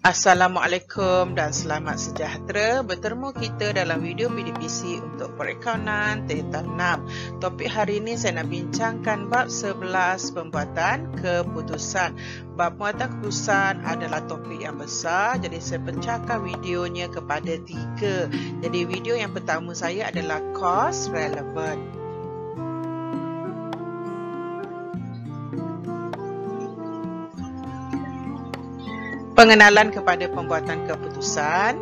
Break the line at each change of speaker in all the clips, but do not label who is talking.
Assalamualaikum dan selamat sejahtera. Bertemu kita dalam video PDPC untuk perakaunan Tingkatan 6. Topik hari ini saya nak bincangkan bab 11 pembuatan keputusan. Bab pembuatan keputusan adalah topik yang besar, jadi saya pecahkan videonya kepada 3. Jadi video yang pertama saya adalah cost relevant. Pengenalan kepada pembuatan keputusan.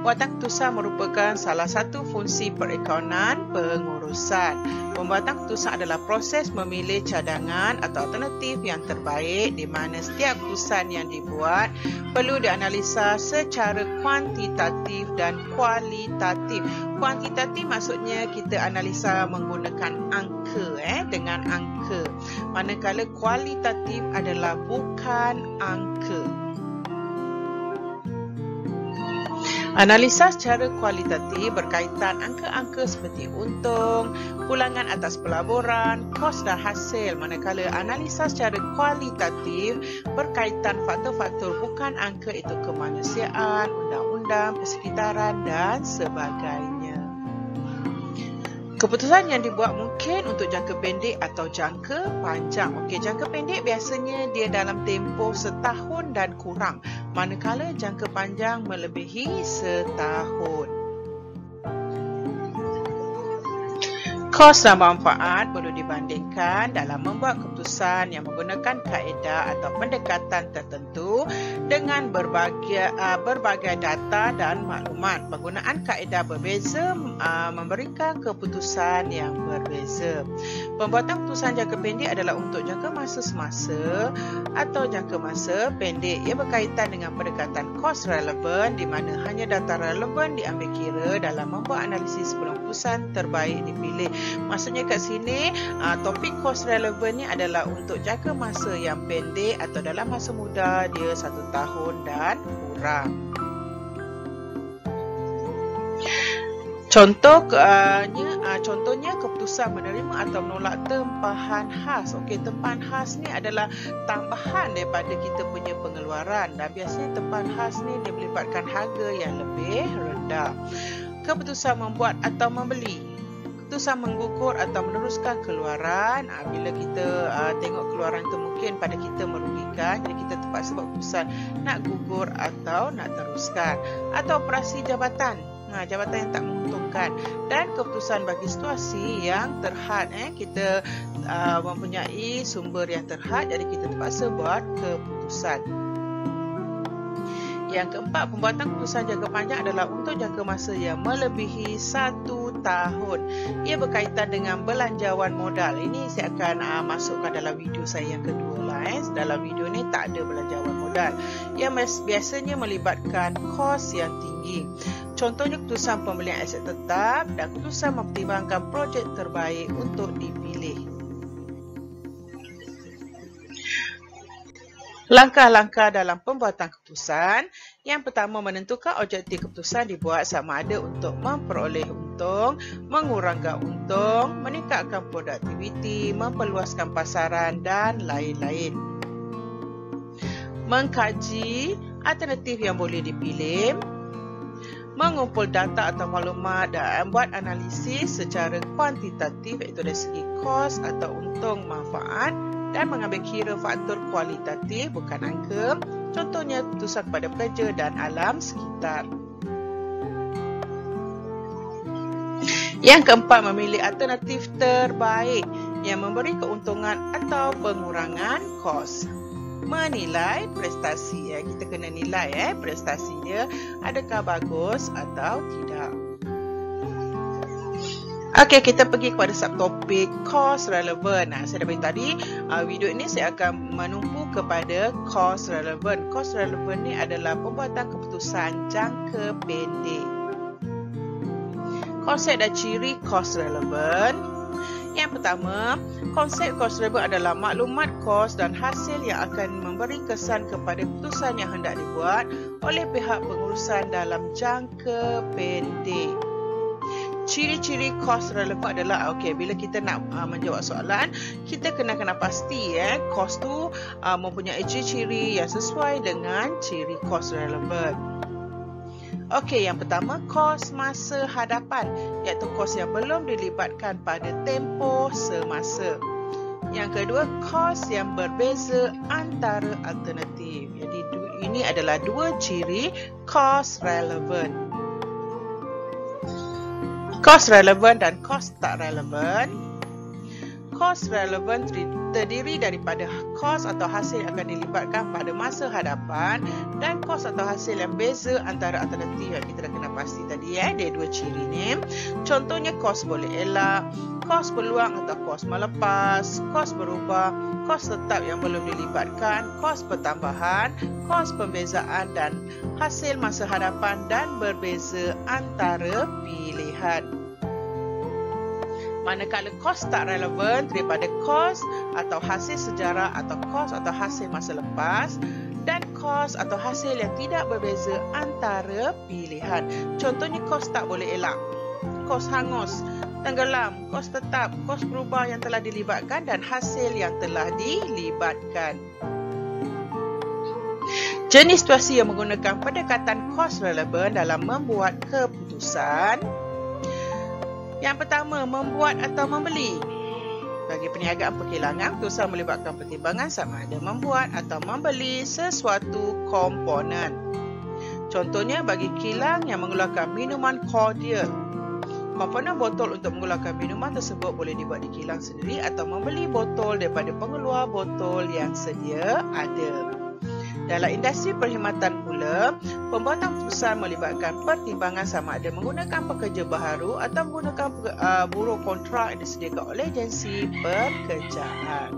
Pembuatan keputusan merupakan salah satu fungsi perakaunan pengurusan. Pembuatan keputusan adalah proses memilih cadangan atau alternatif yang terbaik di mana setiap keputusan yang dibuat perlu dianalisa secara kuantitatif dan kualitatif. Kuantitatif maksudnya kita analisa menggunakan angka, dengan angka. Manakala kualitatif adalah bukan angka. Analisa secara kualitatif berkaitan angka-angka seperti untung, pulangan atas pelaburan, kos dan hasil. Manakala analisa secara kualitatif berkaitan faktor-faktor bukan angka itu kemanusiaan, undang-undang, persekitaran dan sebagainya. Keputusan yang dibuat mungkin untuk jangka pendek atau jangka panjang. Okey, jangka pendek biasanya dia dalam tempoh setahun dan kurang, manakala jangka panjang melebihi setahun. Kos dan manfaat perlu dibandingkan dalam membuat keputusan yang menggunakan kaedah atau pendekatan tertentu dengan berbagai data dan maklumat. Penggunaan kaedah berbeza memberikan keputusan yang berbeza. Pembuatan keputusan jangka pendek adalah untuk jangka masa semasa atau jangka masa pendek. Ia berkaitan dengan pendekatan cost relevant di mana hanya data relevan diambil kira dalam membuat analisis sebelum keputusan terbaik dipilih. Maksudnya kat sini topik cost relevant ni adalah untuk jangka masa yang pendek atau dalam masa muda dia 1 tahun dan kurang. Contohnya keputusan menerima atau menolak tempahan khas. Okey, tempahan khas ni adalah tambahan daripada kita punya pengeluaran dan biasanya tempahan khas ni dia melibatkan harga yang lebih rendah. Keputusan membuat atau membeli. Keputusan mengukur atau meneruskan keluaran. Bila kita tengok keluaran itu mungkin pada kita merugikan, jadi kita terpaksa buat keputusan nak gugur atau nak teruskan. Atau operasi jabatan, jabatan yang tak menguntungkan. Dan keputusan bagi situasi yang terhad, kita mempunyai sumber yang terhad, jadi kita terpaksa buat keputusan. Yang keempat, pembuatan keputusan jangka panjang adalah untuk jangka masa yang melebihi 1 tahun. Ia berkaitan dengan belanjawan modal. Ini saya akan masukkan dalam video saya yang kedua lah. Dalam video ni tak ada belanjawan modal. Ia biasanya melibatkan kos yang tinggi. Contohnya keputusan pembelian aset tetap dan keputusan mempertimbangkan projek terbaik untuk dipilih. Langkah-langkah dalam pembuatan keputusan. Yang pertama, menentukan objektif keputusan dibuat sama ada untuk memperoleh untung, mengurangkan untung, meningkatkan produktiviti, memperluaskan pasaran dan lain-lain. Mengkaji alternatif yang boleh dipilih, mengumpul data atau maklumat dan buat analisis secara kuantitatif iaitu dari segi kos atau untung manfaat dan mengambil kira faktor kualitatif bukan angka, contohnya keputusan kepada pekerja dan alam sekitar. Yang keempat, memilih alternatif terbaik yang memberi keuntungan atau pengurangan kos. Menilai prestasi, kita kena nilai prestasi dia adakah bagus atau tidak. Okey, kita pergi kepada subtopik cost relevant. Saya dah beritahu tadi, video ini saya akan menumpu kepada cost relevant. Cost relevant ni adalah pembuatan keputusan jangka pendek. Konsep dan ciri cost relevant. Yang pertama, konsep cost relevant adalah maklumat kos dan hasil yang akan memberi kesan kepada keputusan yang hendak dibuat oleh pihak pengurusan dalam jangka pendek. ciri-ciri kos relevan adalah bila kita nak menjawab soalan, kita kena pasti kos tu mempunyai ciri-ciri yang sesuai dengan ciri kos relevan. Yang pertama, kos masa hadapan, iaitu kos yang belum dilibatkan pada tempoh semasa. Yang kedua, kos yang berbeza antara alternatif. Jadi ini adalah dua ciri kos relevan. Kos relevan dan kos tak relevan. Kos relevan terdiri daripada kos atau hasil yang akan dilibatkan pada masa hadapan dan kos atau hasil yang beza antara alternatif yang kita dah kena pasti tadi dia dua ciri ni. Contohnya kos boleh elak, kos peluang atau kos melepas, kos berubah, kos tetap yang belum dilibatkan, kos pertambahan, kos pembezaan dan hasil masa hadapan dan berbeza antara pilihan. Manakala kos tak relevan daripada kos atau hasil sejarah atau kos atau hasil masa lepas dan kos atau hasil yang tidak berbeza antara pilihan. Contohnya kos tak boleh elak, kos hangus, tenggelam, kos tetap, kos berubah yang telah dilibatkan dan hasil yang telah dilibatkan. Jenis situasi yang menggunakan pendekatan kos relevan dalam membuat keputusan. Yang pertama, membuat atau membeli. Bagi perniagaan perkilangan, keputusan melibatkan pertimbangan sama ada membuat atau membeli sesuatu komponen. Contohnya, bagi kilang yang mengeluarkan minuman cordial, komponen botol untuk mengeluarkan minuman tersebut boleh dibuat di kilang sendiri atau membeli botol daripada pengeluar botol yang sedia ada. Dalam industri perkhidmatan pula, pembuatan keputusan melibatkan pertimbangan sama ada menggunakan pekerja baharu atau menggunakan buruh kontrak yang disediakan oleh agensi pekerjaan.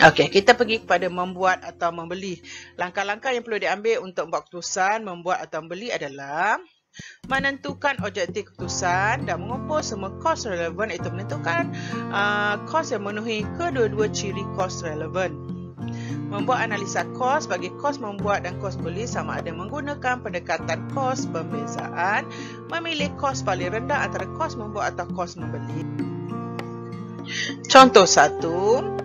Kita pergi kepada membuat atau membeli. Langkah-langkah yang perlu diambil untuk membuat keputusan membuat atau membeli adalah menentukan objektif keputusan dan mengumpul semua kos relevan, iaitu menentukan kos yang memenuhi kedua-dua ciri kos relevan. Membuat analisa kos bagi kos membuat dan kos beli sama ada menggunakan pendekatan kos pembezaan. Memilih kos paling rendah antara kos membuat atau kos membeli. Contoh 1.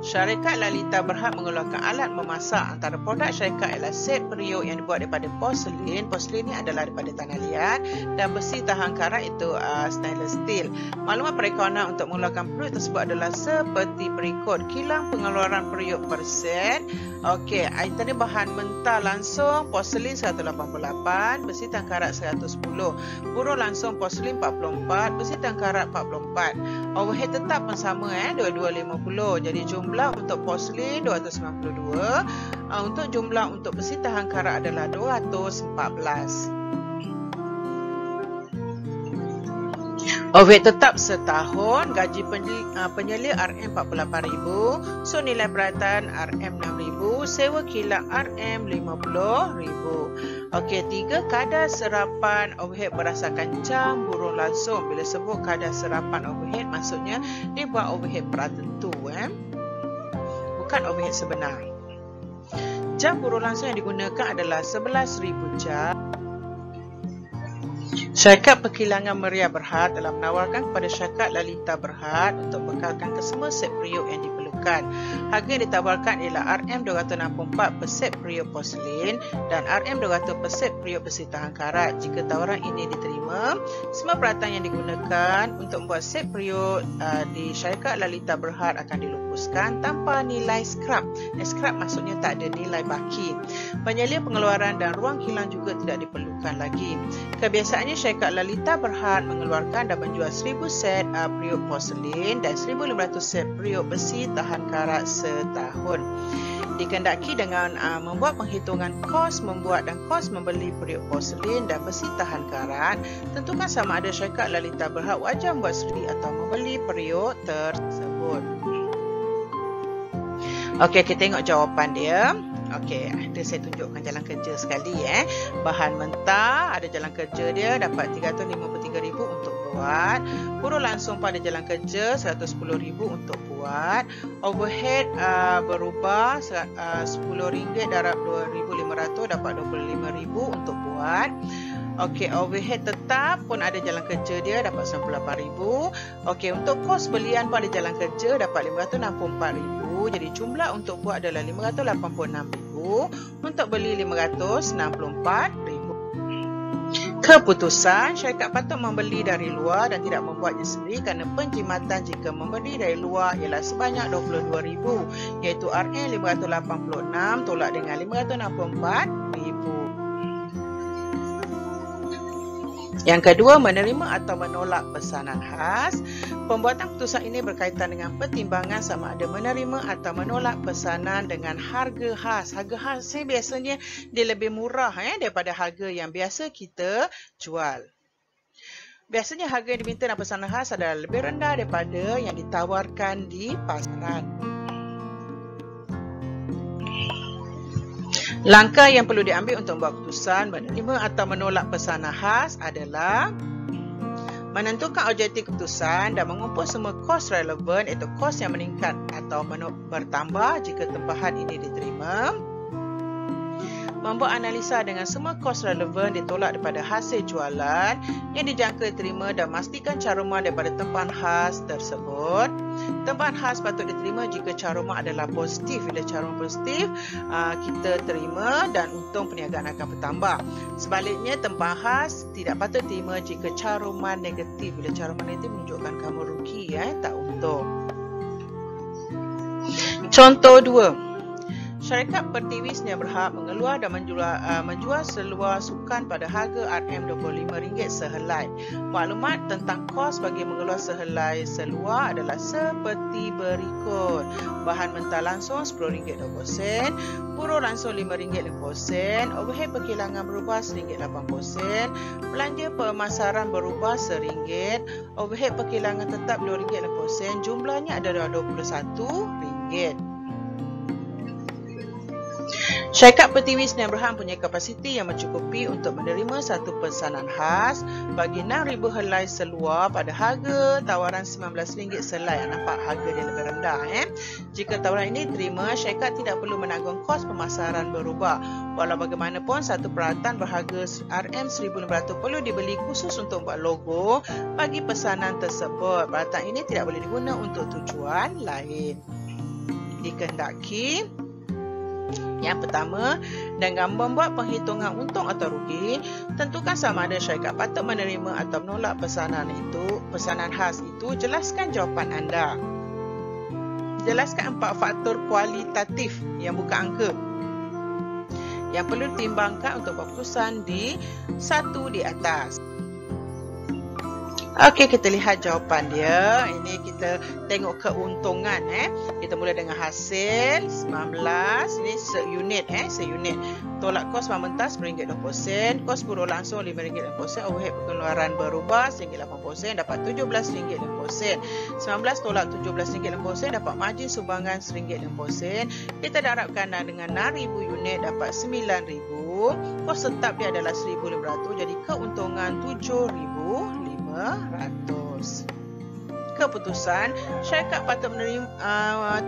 Syarikat Lalita berhak mengeluarkan alat memasak. Antara produk syarikat ialah set periuk yang dibuat daripada porselin. Porselin ini adalah daripada tanah liat dan besi tahan karat itu stainless steel. Maklumat perekonomian untuk mengeluarkan periuk tersebut adalah seperti berikut. Kilang pengeluaran periuk per set. Item ni bahan mentah langsung porselin 188, besi tahan karat 110. Buruh langsung porselin 44, besi tahan karat 44. Overhead tetap pun sama 2250. Jadi jumlah untuk porselin 292, untuk jumlah untuk besi tahan karat adalah 214. Overhead tetap setahun, gaji penyelia RM48,000, so nilai peralatan RM6,000, sewa kilang RM50,000. 3. Kadar serapan overhead berdasarkan jam buruh langsung. Bila sebut kadar serapan overhead, maksudnya dia buat overhead pratentu, bukan overhead sebenar. Jam buruh langsung yang digunakan adalah 11,000 jam. Syarikat Perkilangan Meriah Berhad telah menawarkan kepada syarikat Lalita Berhad untuk bekalkan kesemua set periuk yang diperlukan. Harga yang ditawarkan ialah RM264 per set periuk porselin dan RM200 per set periuk besi tahan karat. Jika tawaran ini diterima, semua peralatan yang digunakan untuk membuat set periuk di syarikat Lalita Berhad akan dilupuskan tanpa nilai scrap. Scrap maksudnya tak ada nilai baki. Penyelia pengeluaran dan ruang kilang juga tidak diperlukan lagi. Kebiasaannya syarikat Lalita Berhad mengeluarkan dan menjual 1,000 set periuk porselin dan 1,500 set periuk besi tahan karat setahun. Dikehendaki dengan membuat penghitungan kos membuat dan kos membeli periuk porselin dan besi tahan karat, tentukan sama ada syarikat Lalita Berhad wajar membuat sendiri atau membeli periuk tersebut. Kita tengok jawapan dia. Ada saya tunjukkan jalan kerja sekali. Bahan mentah ada jalan kerja dia dapat 353,000 untuk buat. Buruh langsung pada jalan kerja 110,000 untuk buat. Overhead berubah RM10 darab 2,500 dapat 25,000 untuk buat. Okey, overhead tetap pun ada jalan kerja dia dapat RM98,000. Okey, untuk kos belian pun ada jalan kerja dapat RM564,000. Jadi jumlah untuk buat adalah RM586,000. Untuk beli RM564,000. Keputusan, syarikat patut membeli dari luar dan tidak membuatnya sendiri kerana penjimatan jika membeli dari luar ialah sebanyak RM22,000, iaitu RM586 tolak dengan RM564,000. Yang kedua, menerima atau menolak pesanan khas. Pembuatan keputusan ini berkaitan dengan pertimbangan sama ada menerima atau menolak pesanan dengan harga khas. Harga khas ini biasanya dia lebih murah daripada harga yang biasa kita jual. Biasanya harga yang diminta dalam pesanan khas adalah lebih rendah daripada yang ditawarkan di pasaran. Langkah yang perlu diambil untuk membuat keputusan menerima atau menolak pesanan khas adalah menentukan objektif keputusan dan mengumpul semua kos relevan, iaitu kos yang meningkat atau bertambah jika tempahan ini diterima. Membuat analisa dengan semua kos relevan ditolak daripada hasil jualan yang dijangka diterima dan memastikan caruman daripada tempahan khas tersebut. Tempahan khas patut diterima jika caruman adalah positif. Bila caruman positif, kita terima dan untung perniagaan akan bertambah. Sebaliknya, tempahan khas tidak patut diterima jika caruman negatif. Bila caruman negatif menunjukkan kamu rugi, tak untung. Contoh 2. Syarikat Pertiwi Sedia Berhad mengeluar dan menjual seluar sukan pada harga RM25 sehelai. Maklumat tentang kos bagi mengeluar sehelai seluar adalah seperti berikut. Bahan mentah langsung RM10.20, buruh langsung RM5.50, overhead perkilangan berubah RM1.80, belanja pemasaran berubah RM1, overhead perkilangan tetap RM2.50, jumlahnya adalah RM21. Syarikat Pertiwi Sedia Berhad punya kapasiti yang mencukupi untuk menerima satu pesanan khas bagi 6,000 helai seluar pada harga tawaran RM19 selai. Nampak harga dia lebih rendah. Jika tawaran ini diterima, syarikat tidak perlu menanggung kos pemasaran berubah. Walau bagaimanapun, satu peralatan berharga RM1,500 perlu dibeli khusus untuk buat logo bagi pesanan tersebut. Peralatan ini tidak boleh digunakan untuk tujuan lain. Dikehendaki. Yang pertama, dengan membuat penghitungan untung atau rugi, tentukan sama ada syarikat patut menerima atau menolak pesanan khas itu. Jelaskan jawapan anda. Jelaskan 4 faktor kualitatif yang bukan angka yang perlu ditimbangkan untuk keputusan di satu di atas. Okey, kita lihat jawapan dia. Ini kita tengok keuntungan. Kita mula dengan hasil 19. Ini seunit. Seunit. Tolak kos bahan mentah RM10.20. Kos buruh langsung RM5.50. Overhead pengeluaran berubah RM1.80. Dapat RM17.50. 19 tolak RM17.50. Dapat margin sumbangan RM1.50. Kita darabkan dengan 6,000 unit dapat RM9,000. Kos tetap dia adalah RM1,500. Jadi keuntungan RM7,500. Keputusan, syarikat patut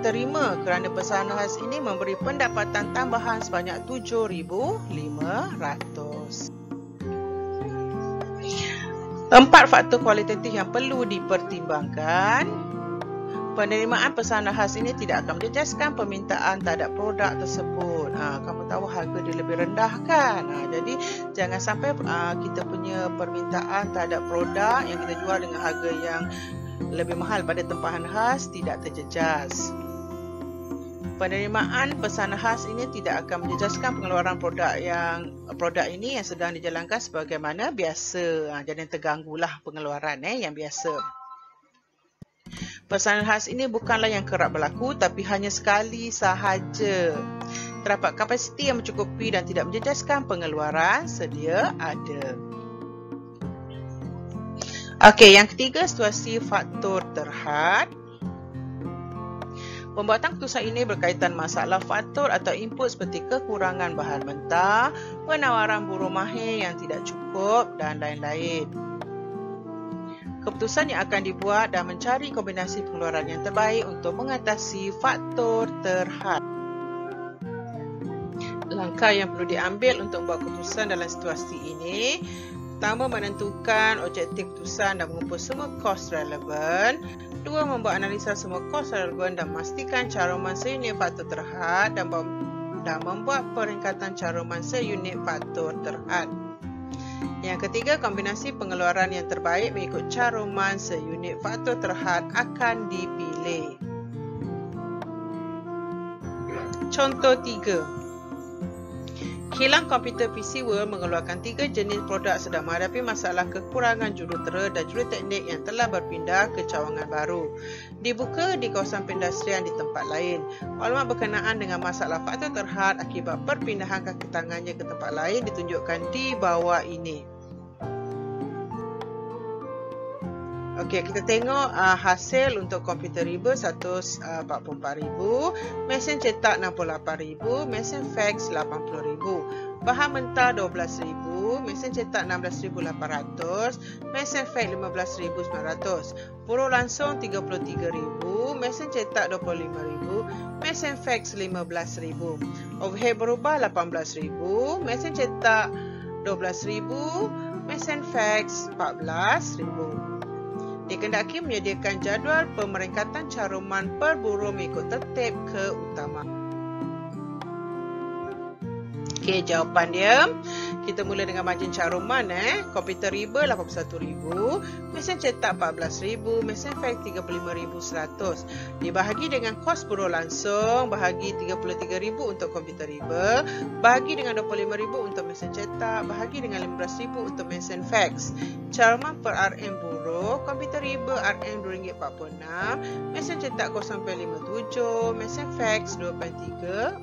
terima kerana pesanan khas ini memberi pendapatan tambahan sebanyak RM7,500. 4 faktor kualitatif yang perlu dipertimbangkan. Penerimaan pesanan khas ini tidak akan menjejaskan permintaan terhadap produk tersebut. Kamu tahu harga dia lebih rendah kan? Jadi jangan sampai kita punya permintaan terhadap produk yang kita jual dengan harga yang lebih mahal pada tempahan khas tidak terjejas. Penerimaan pesanan khas ini tidak akan menjejaskan pengeluaran produk ini yang sedang dijalankan sebagaimana biasa. Jadi terganggulah pengeluaran yang biasa. Pesanan khas ini bukanlah yang kerap berlaku tapi hanya sekali sahaja. Terdapat kapasiti yang mencukupi dan tidak menjejaskan pengeluaran sedia ada. Okey, yang ketiga, situasi faktor terhad. Pembuatan keputusan ini berkaitan masalah faktor atau input seperti kekurangan bahan mentah, penawaran buruh mahir yang tidak cukup dan lain-lain. Keputusan yang akan dibuat dan mencari kombinasi pengeluaran yang terbaik untuk mengatasi faktor terhad. Langkah yang perlu diambil untuk membuat keputusan dalam situasi ini. Pertama, menentukan objektif keputusan dan mengumpul semua kos relevan. Dua, membuat analisa semua kos relevan dan memastikan caruman seunit faktor terhad dan membuat peringkatan caruman seunit faktor terhad. Yang ketiga, kombinasi pengeluaran yang terbaik mengikut caruman seunit faktor terhad akan dipilih. Contoh 3. Kilang komputer PC World mengeluarkan 3 jenis produk sedang menghadapi masalah kekurangan jurutera dan juruteknik yang telah berpindah ke cawangan baru. Dibuka di kawasan perindustrian di tempat lain. Maklumat berkenaan dengan masalah faktor terhad akibat perpindahan kaki tangannya ke tempat lain ditunjukkan di bawah ini. Okey, kita tengok hasil untuk komputer riba 144,000, mesin cetak 68,000, mesin fax 80,000, bahan mentah 12,000, mesin cetak 16,800, mesin fax 15,900, buruh langsung 33,000, mesin cetak 25,000, mesin fax 15,000, overhead berubah 18,000, mesin cetak 12,000, mesin fax 14,000. Dikendaki menyediakan jadual pemeringkatan caruman per buruh mengikut tertib keutamaan. Okey, jawapan dia. Kita mula dengan margin caruman. Komputer riba 81,000, mesin cetak 14,000, mesin fax 35,100. Dibahagi dengan kos buruh langsung, bahagi 33,000 untuk komputer riba, bahagi dengan 25,000 untuk mesin cetak, bahagi dengan 15,000 untuk mesin fax. Caruman per RM buruh, komputer riba RM RM2.46, mesin cetak 0.57, mesin fax 2.34.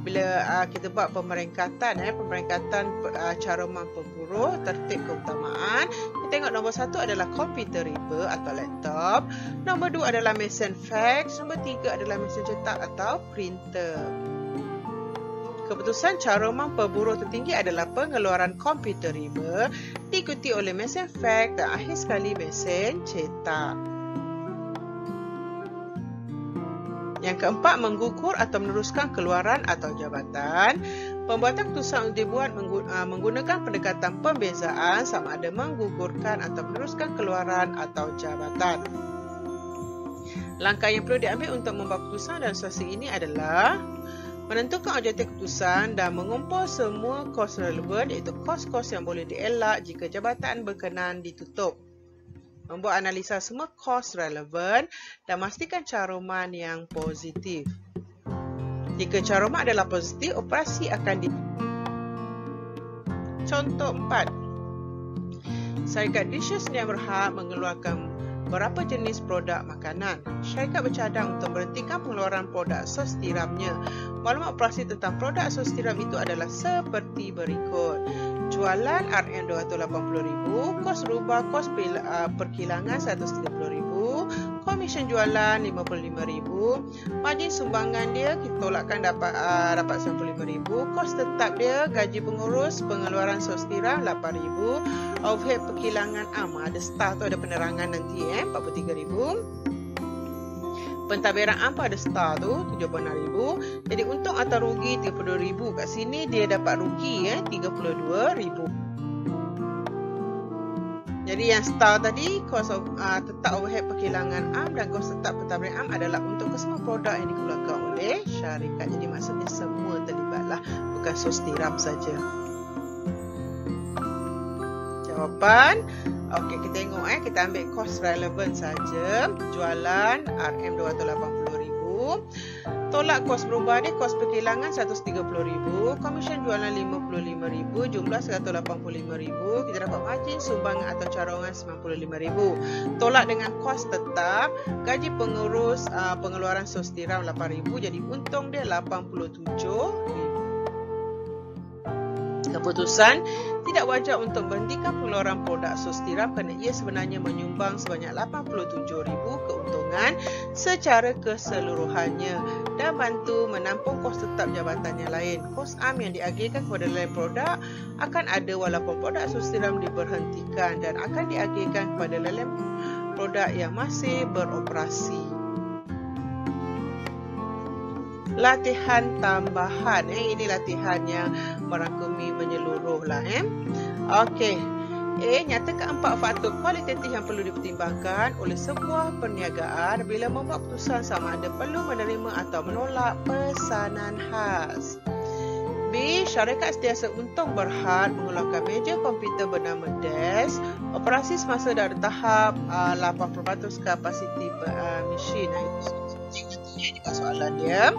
Bila kita buat pemeringkatan caruman per buruh, tertib keutamaan, kita tengok nombor 1 adalah komputer riba atau laptop, nombor 2 adalah mesin fax, nombor 3 adalah mesin cetak atau printer. Keputusan caruman per buruh tertinggi adalah pengeluaran komputer riba, diikuti oleh mesin fax dan akhir sekali mesin cetak. Yang keempat, menggugur atau meneruskan keluaran atau jabatan. Pembuatan keputusan dibuat menggunakan pendekatan pembezaan sama ada menggugurkan atau meneruskan keluaran atau jabatan. Langkah yang perlu diambil untuk membuat keputusan dalam situasi ini adalah menentukan objektif keputusan dan mengumpul semua kos relevan, iaitu kos-kos yang boleh dielak jika jabatan berkenan ditutup. Membuat analisa semua kos relevan dan memastikan caruman yang positif. Jika caruman adalah positif, operasi akan Contoh 4. Syarikat Dishes Sdn Bhd mengeluarkan berapa jenis produk makanan. Syarikat bercadang untuk berhentikan pengeluaran produk sos tiramnya. Maklumat operasi tentang produk sos tiram itu adalah seperti berikut. Jualan RM280,000, kos rubah kos perkilangan 130,000, komisen jualan 55,000, margin sumbangan dia kita tolakkan dapat 95,000, kos tetap dia gaji pengurus pengeluaran sos tiram 8,000, overhead perkilangan ada staff tu ada penerangan nanti 43,000. Pentadbiran apa ada star tu 76,000. Jadi untung atau rugi 32,000. Kat sini dia dapat rugi 32,000. Jadi yang star tadi kos tetap overhead perkilangan dan kos tetap pentadbiran adalah untuk kesemua produk yang dikeluarkan oleh syarikat. Jadi maksudnya semua terlibatlah, bukan sos tiram saja. Jawapan. Okey, kita tengok kita ambil kos relevan saja. Jualan RM280,000. Tolak kos berubah dia, kos perkilangan 130,000, komisen jualan 55,000, jumlah 185,000, kita dapat margin sumbangan atau carongan 95,000. Tolak dengan kos tetap, gaji pengurus pengeluaran sos tiram 8,000, jadi untung dia 87,000. Keputusan, tidak wajar untuk berhentikan pengeluaran produk sos tiram kerana ia sebenarnya menyumbang sebanyak 87,000 keuntungan secara keseluruhannya dan bantu menampung kos tetap jabatan yang lain. Kos am yang diagihkan kepada lain produk akan ada walaupun produk sos tiram diberhentikan dan akan diagihkan kepada lain produk yang masih beroperasi. latihan tambahan. Ini latihan yang merangkumi menyeluruh lah. Okey. Nyatakan 4 faktor kualitatif yang perlu dipertimbangkan oleh sebuah perniagaan bila membuat keputusan sama ada perlu menerima atau menolak pesanan khas. B. Syarikat sentiasa untung berhad mengeluarkan meja komputer bernama desk, operasi semasa dari tahap 80% kapasiti mesin. Ini juga soalan dia.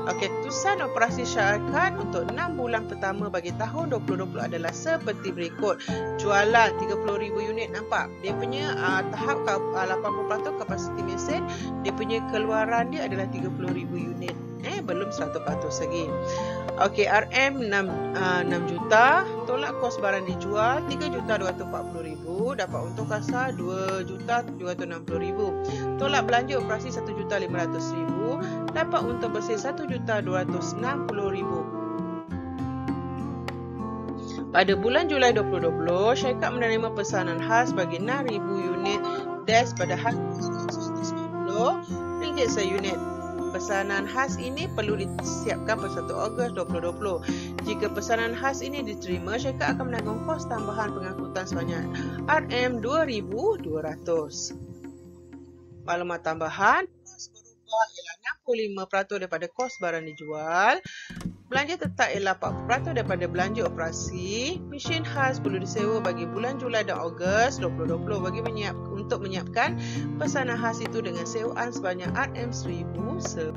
Okey, keputusan operasi syarikat untuk 6 bulan pertama bagi tahun 2020 adalah seperti berikut. Jualan 30,000 unit, nampak? Dia punya tahap 80% kapasiti mesin, dia punya keluaran dia adalah 30,000 unit. Belum 100% lagi. Okey, RM 6 juta, tolak kos barang dijual 3,240,000, dapat untung kasar 2,760,000. Tolak belanja operasi 1,500,000, dapat untung bersih 1,260,000. Pada bulan Julai 2020, syarikat menerima pesanan khas bagi 6,000 unit desk pada harga RM190 seunit. Pesanan khas ini perlu disiapkan pada 1 Ogos 2020. Jika pesanan khas ini diterima, syarikat akan menanggung kos tambahan pengangkutan sebanyak RM2,200. Maklumat tambahan, kos berubah ialah 65% daripada kos barang dijual. Belanja tetap ialah 40% daripada belanja operasi. Mesin khas perlu disewa bagi bulan Julai dan Ogos 2020 untuk menyiapkan pesanan khas itu dengan sewaan sebanyak RM1,000.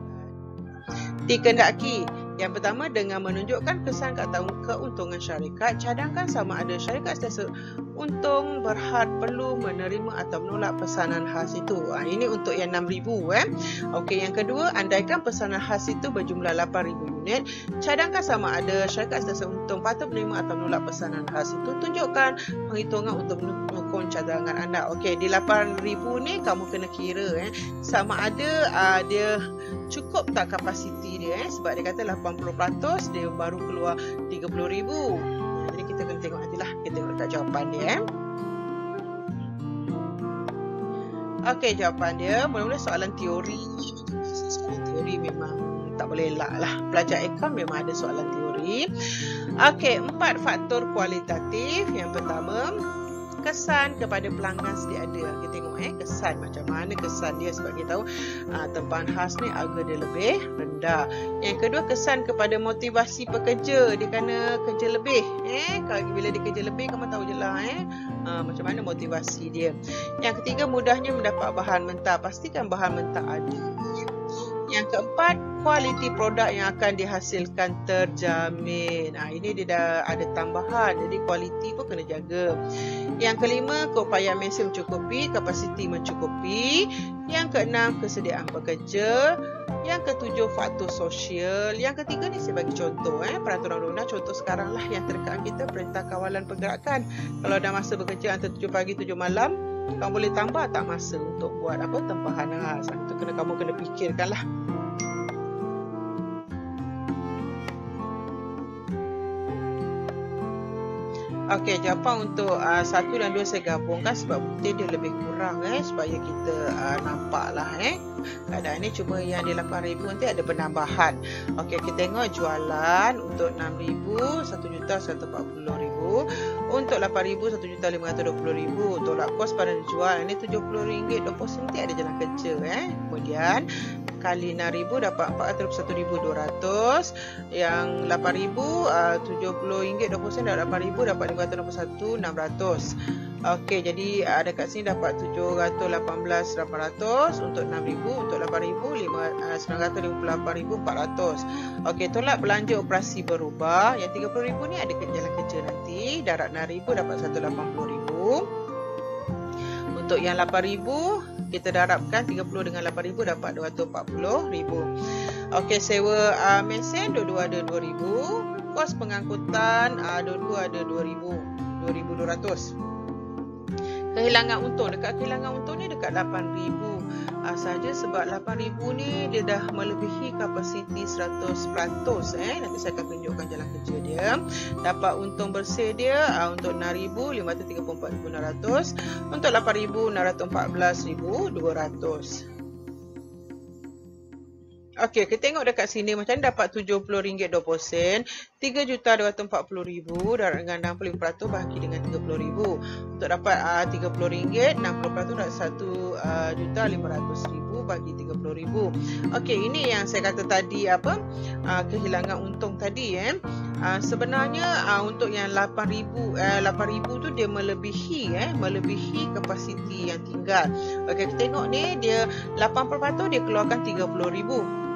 Dikendaki. Yang pertama, dengan menunjukkan kesan keuntungan syarikat, cadangkan sama ada syarikat sentiasa untung berhad perlu menerima atau menolak pesanan khas itu. Ini untuk yang 6,000. Okey, yang kedua, andaikan pesanan khas itu berjumlah 8,000 unit, cadangkan sama ada syarikat sentiasa untung patut menerima atau menolak pesanan khas itu. Tunjukkan penghitungan untuk menukung cadangan anda. Okey, di 8,000 ni kamu kena kira sama ada dia cukup tak kapasiti dia, sebab dia kata 80% dia baru keluar 30,000. Jadi kita kena tengok nantilah, kita tengok dekat jawapan dia. Okey, jawapan dia mula-mula soalan teori. Soalan teori memang tak boleh elak lah. Pelajar ekon memang ada soalan teori. Okey, 4 faktor kualitatif. Yang pertama, kesan kepada pelanggan sedia ada. Kita tengok kesan macam mana kesan dia, sebab kita tahu tempahan khas ni harga dia lebih rendah. Yang kedua, kesan kepada motivasi pekerja. Dia kena kerja lebih. Kalau bila dia kerja lebih, kamu tahu je lah macam mana motivasi dia. Yang ketiga, mudahnya mendapat bahan mentah. Pastikan bahan mentah ada. Yang keempat, kualiti produk yang akan dihasilkan terjamin. Ini dia dah ada tambahan, jadi kualiti pun kena jaga. Yang kelima, keupayaan mesin mencukupi, kapasiti mencukupi. Yang keenam, kesediaan pekerja. Yang ketujuh, faktor sosial. Yang ketiga ni saya bagi contoh peraturan undang-undang. Contoh sekarang lah yang terdekat kita, Perintah Kawalan Pergerakan. Kalau dah masa bekerja antara 7 pagi 7 malam, kamu boleh tambah tak masa untuk buat tempahan khas. Itu kamu kena fikirkan lah. Okey, jawapan untuk 1 dan 2 saya gabungkan sebab bukti dia lebih kurang supaya kita nampak lah keadaan ni. Cuma yang di 8,000 nanti ada penambahan. Okey, kita tengok jualan untuk 6,000 1,140,000, untuk 8,000 1,520,000. Tolak kos pada dijual ini RM70.20 nanti ada jalan kerja. Kemudian kali 6,000 dapat 401,200. Yang 8,000 RM70.20 dapat 8,000 dapat 561,600. Okey, jadi dekat sini dapat 718,800 untuk 6,000, untuk 8,000 958,400. Okey, tolak belanja operasi berubah. Yang 30,000 ni ada jalan kerja nanti. Darat 6,000 dapat 180,000. Untuk yang 8,000 kita darabkan 30 dengan 8,000 dapat 240,000. Okey, sewa mesin dua-dua ada 2,000. Kos pengangkutan dua-dua ada 2,200. Kehilangan untung, dekat kehilangan untung ni dekat 8,000 saja, sebab 8,000 ni dia dah melebihi kapasiti 100%. Nanti saya akan tunjukkan jalan kerja dia. Dapat untung bersih dia untuk 6,000 534,600, untuk 8,000 614,200. Okey, kita tengok dekat sini macam ni dapat RM70.20. 3,240,000 darab dengan 65% bahagi dengan 30,000. Untuk dapat RM30, 60% dapat RM1,500,000 bagi 30,000. Okey, ini yang saya kata tadi kehilangan untung tadi sebenarnya untuk yang 8,000 tu dia melebihi kapasiti yang tinggal. Okey, kita tengok ni dia 80% dia keluarkan 30,000.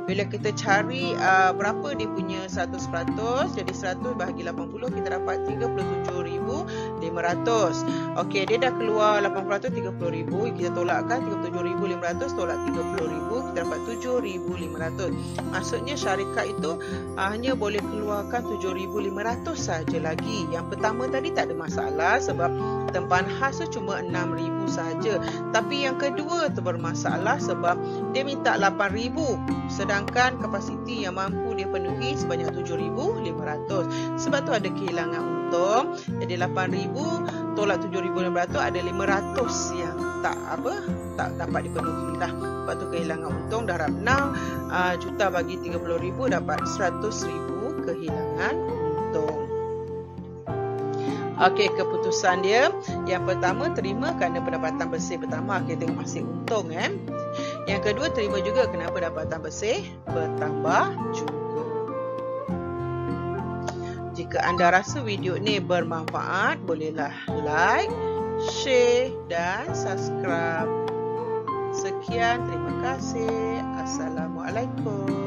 Bila kita cari berapa dia punya 100%, jadi 100 bahagi 80 kita dapat 37,500. Okey, dia dah keluar 80%, 30,000. Kita tolakkan 37,500 tolak 30,000, kita dapat 7,500. Maksudnya syarikat itu hanya boleh keluarkan 7,500 saja lagi. Yang pertama tadi tak ada masalah sebab tempahan khas tu cuma 6,000 saja. Tapi yang kedua tu bermasalah sebab dia minta 8,000 sedangkan kapasiti yang mampu dia penuhi sebanyak 7,500. Sebab tu ada kehilangan untung. Jadi 8,000 tolak 7,500 ada 500 yang tak dapat dipenuhi lah. Sebab tu kehilangan untung. Darab 6 juta bagi 30,000 dapat 100,000 kehilangan untung. Okey, keputusan dia yang pertama terima kerana pendapatan bersih pertama kita tengok masih untung Yang kedua terima juga kerana pendapatan bersih bertambah juga. Jika anda rasa video ni bermanfaat, bolehlah like, share dan subscribe. Sekian, terima kasih. Assalamualaikum.